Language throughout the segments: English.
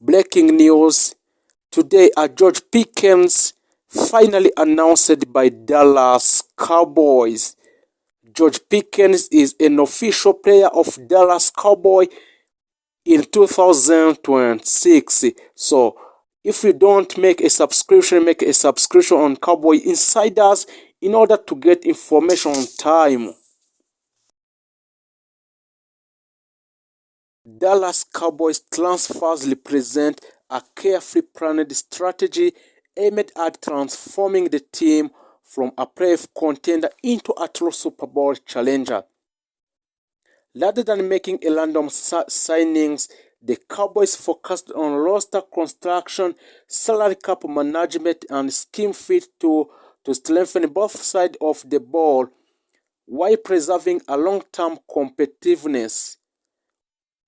Breaking news today: George Pickens finally announced by Dallas Cowboys. George Pickens is an official player of Dallas Cowboys in 2026. So if you don't make a subscription, make a subscription on Cowboy Insiders in order to get information on time. Dallas Cowboys transfers represent a carefully planned strategy aimed at transforming the team from a playoff contender into a true Super Bowl challenger. Rather than making a random signings, the Cowboys focused on roster construction, salary cap management, and scheme fit to strengthen both sides of the ball while preserving a long-term competitiveness.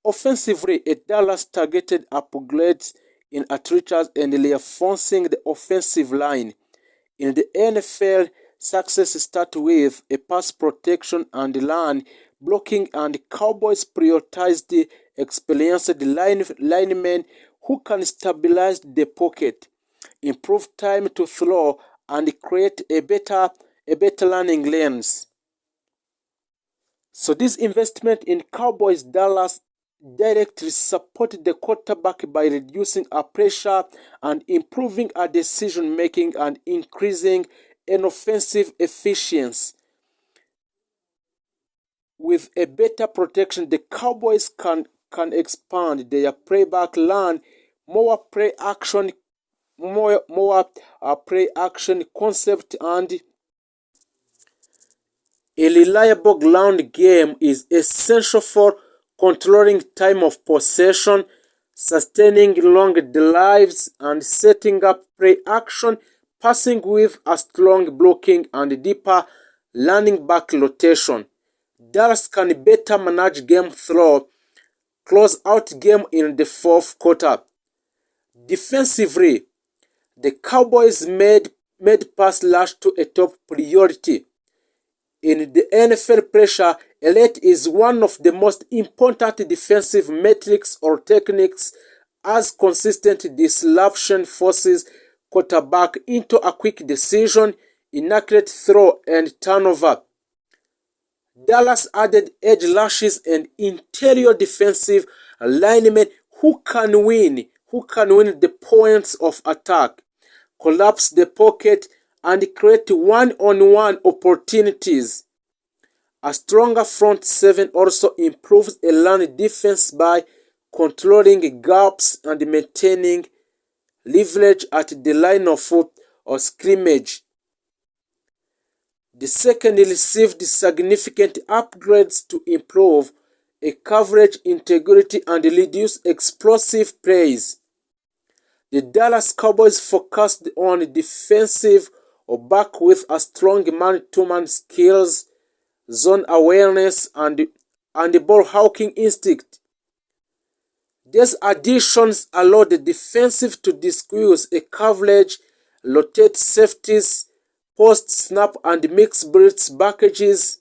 Offensively, Dallas targeted upgrades in athletes and reinforcing the offensive line. In the NFL, success starts with a pass protection and run blocking, and Cowboys prioritized the experienced linemen who can stabilize the pocket, improve time to throw, and create a better running lanes. So this investment in Cowboys Dallas directly supported the quarterback by reducing pressure and improving decision making and increasing an offensive efficiency. With a better protection, the Cowboys can expand their playback, learn more play action concept, and a reliable ground game is essential for controlling time of possession, sustaining long drives, and setting up play action passing with a strong blocking and deeper running back rotation. Dallas can better manage game through close out game in the fourth quarter. Defensively, the Cowboys made pass rush to a top priority. In the NFL, pressure elite is one of the most important defensive metrics or techniques, as consistent disruption forces quarterback into a quick decision, inaccurate throw, and turnover. Dallas added edge rushes and interior defensive linemen who can win the points of attack, collapse the pocket, and create one-on-one opportunities. A stronger front seven also improves a run defense by controlling gaps and maintaining leverage at the line of scrimmage. The second received significant upgrades to improve a coverage integrity and reduce explosive plays. The Dallas Cowboys focused on defensive back with a strong man-to-man skills, zone awareness, and ball hawking instinct. These additions allow the defensive to disguise a coverage, rotate safeties, post-snap and mix blitz packages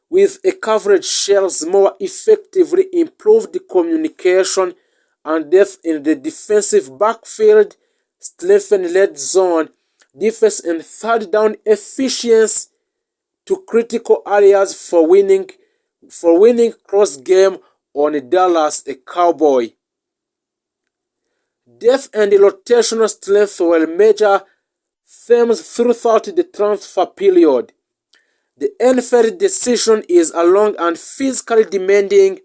with a coverage shells more effectively, improved communication and depth in the defensive backfield, strengthen red zone defense and third down efficiency to critical areas for winning cross game on Dallas Cowboy. Depth and rotational strength were major themes throughout the transfer period. The NFL decision is a long and physically demanding,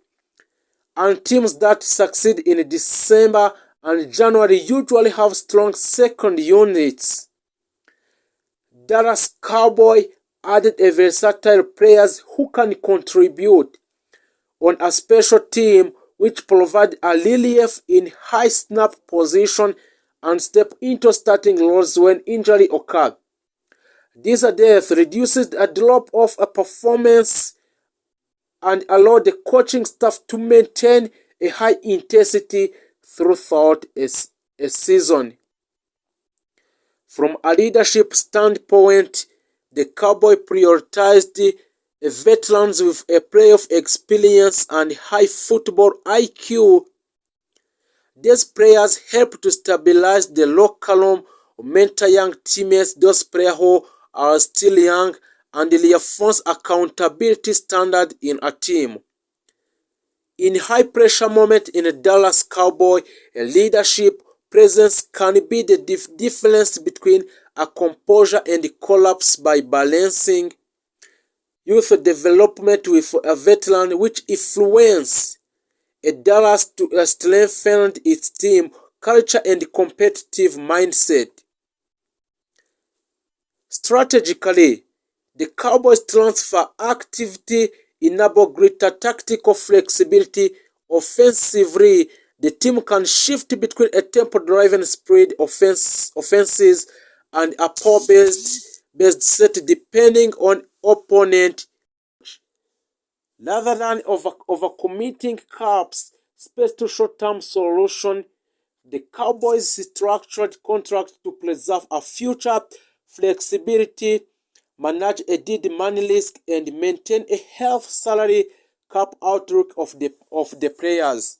and teams that succeed in December and January usually have strong second units. Dallas Cowboy added a versatile players who can contribute on a special team, which provide a relief in high snap position and step into starting roles when injury occurs. This depth reduces a drop-off performance and allow the coaching staff to maintain a high intensity throughout a season. From a leadership standpoint, the Cowboys prioritized veterans with a playoff experience and high football IQ. These players help to stabilize the locker room, mentor young teammates, those players who are still young, and reinforce accountability standard in a team. In high-pressure moments in a Dallas Cowboy, a leadership presence can be the difference between a composure and a collapse by balancing youth development with a veteran, which influence a Dallas to strengthen its team culture and competitive mindset. Strategically, the Cowboys' transfer activity enable greater tactical flexibility. Offensively, the team can shift between a tempo-driven spread offenses and a power-based set depending on opponent. Rather than overcommitting caps space to short-term solution, the Cowboys structured contract to preserve a future flexibility, manage a dead money risk, and maintain a healthy salary cap outlook of the players.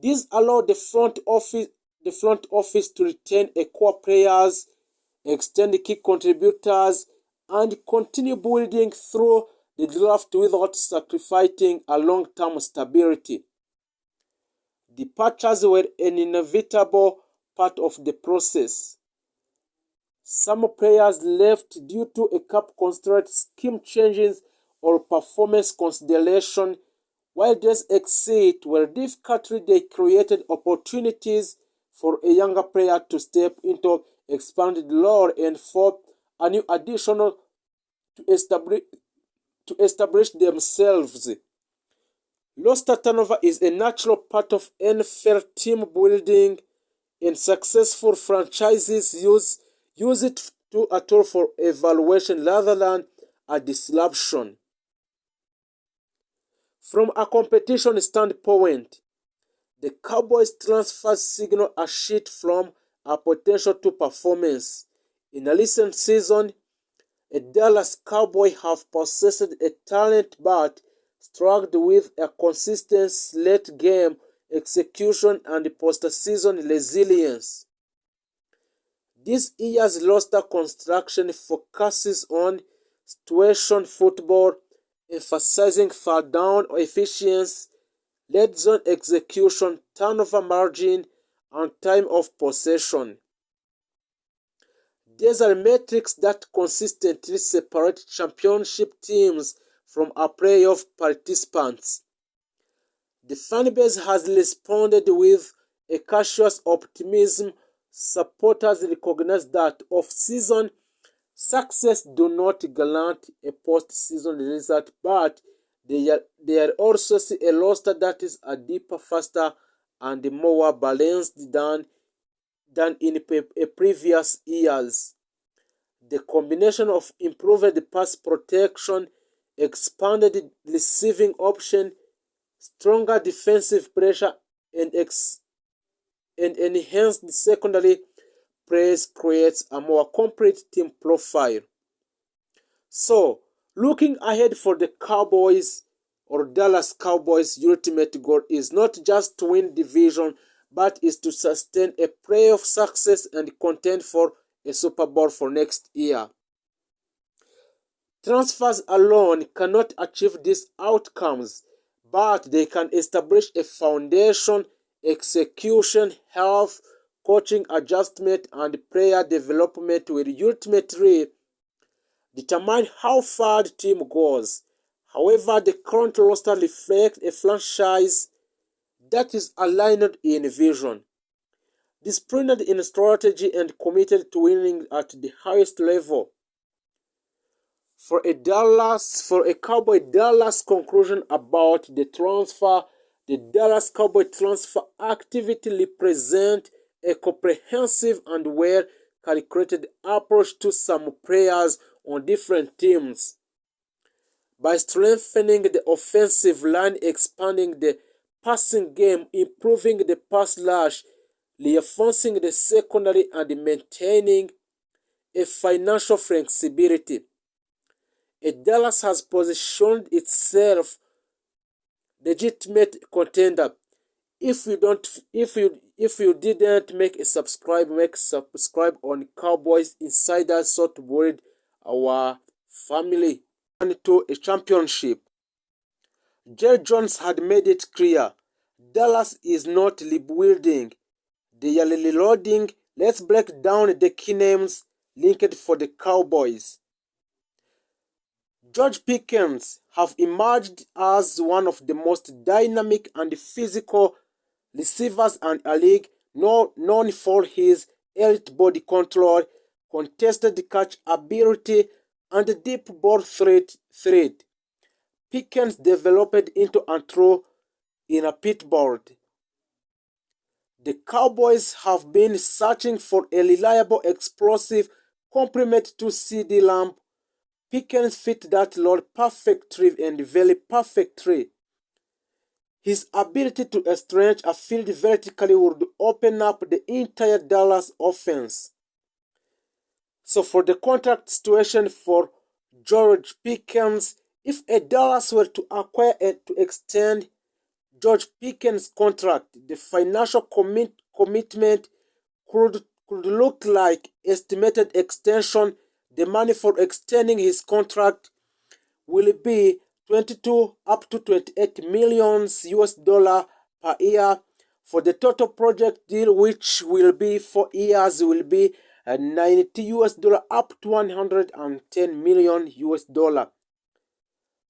This allowed the front office to retain a core players, extend key contributors, and continue building through the draft without sacrificing a long-term stability. Departures were an inevitable part of the process. Some players left due to a cap constraint, scheme changes, or performance consideration, while these exits were difficult. They created opportunities for a younger player to step into expanded role and for a new additional to establish themselves. Roster turnover is a natural part of NFL team building, and successful franchises use it to a tool for evaluation rather than a disruption. From a competition standpoint, the Cowboys transfer signal a shift from a potential to performance. In a recent season, a Dallas Cowboy have possessed a talent but struggled with a consistent late game execution and postseason resilience. This year's roster construction focuses on situation football, emphasizing third down efficiency, red zone execution, turnover margin, and time of possession. These are metrics that consistently separate championship teams from our playoff participants. The fanbase has responded with a cautious optimism. Supporters recognize that off-season success do not guarantee a post-season result, but they are also see a roster that is a deeper, faster, and more balanced than in previous years. The combination of improved pass protection, expanded receiving option, stronger defensive pressure, and enhanced secondary plays creates a more complete team profile. So, looking ahead for the Cowboys or Dallas Cowboys' ultimate goal is not just to win division, but is to sustain a playoff success and contend for a Super Bowl for next year. Transfers alone cannot achieve these outcomes, but they can establish a foundation. Execution, health, coaching adjustment, and player development will ultimately determine how far the team goes. However, the current roster reflects a franchise that is aligned in vision, disciplined in strategy, and committed to winning at the highest level. For a Cowboy Dallas conclusion about the Dallas Cowboy transfer activity represents a comprehensive and well-calculated approach to some players on different teams. By strengthening the offensive line, expanding the passing game, improving the pass rush, reinforcing the secondary, and maintaining a financial flexibility, Dallas has positioned itself legitimate contender. If you If you didn't make a subscribe, make subscribe on Cowboys Insiders so to build our family into a championship. Jerry Jones had made it clear Dallas is not rebuilding, they are reloading. Let's break down the key names linked for the Cowboys. George Pickens have emerged as one of the most dynamic and physical receivers in a league, known for his elite body control, contested catch ability, and deep ball threat. Pickens developed into a throw in a pitbull. The Cowboys have been searching for a reliable, explosive complement to CD Lamb. Pickens fit that role perfectly and very perfectly. His ability to stretch a field vertically would open up the entire Dallas offense. So for the contract situation for George Pickens, if a Dallas were to acquire and to extend George Pickens' contract, the financial commitment could look like estimated extension. The money for extending his contract will be 22 up to 28 millions US dollar per year. For the total project deal, which will be 4 years, will be 90 US dollar up to 110 million US dollar.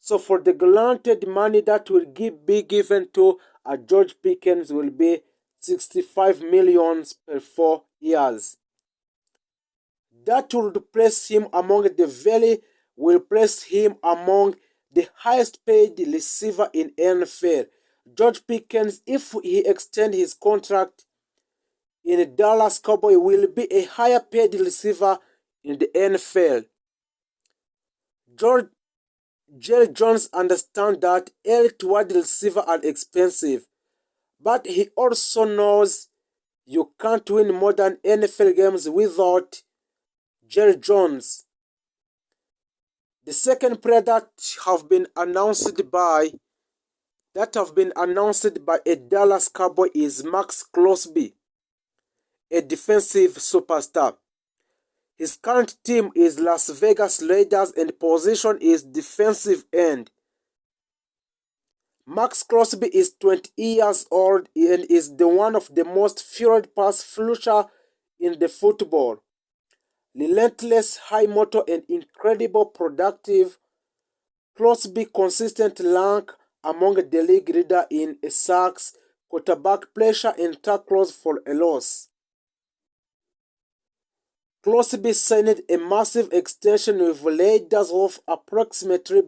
So for the granted money that will be given to George Pickens will be 65 millions per 4 years. That would place him among the highest paid receiver in NFL. George Pickens, if he extends his contract in Dallas Cowboys, will be a higher paid receiver in the NFL. Jerry Jones understands that elite wide receivers are expensive, but he also knows you can't win modern NFL games without Jerry Jones. The second player that have been announced by a Dallas Cowboy is Maxx Crosby, a defensive superstar. His current team is Las Vegas Raiders and position is defensive end. Maxx Crosby is 20 years old and is one of the most feared pass rusher in the football. Relentless, high motor, and incredible productive. Crosby consistent rank among the league leader in sacks, quarterback pressure, and tackles for a loss. Crosby signed a massive extension with Raiders of approximately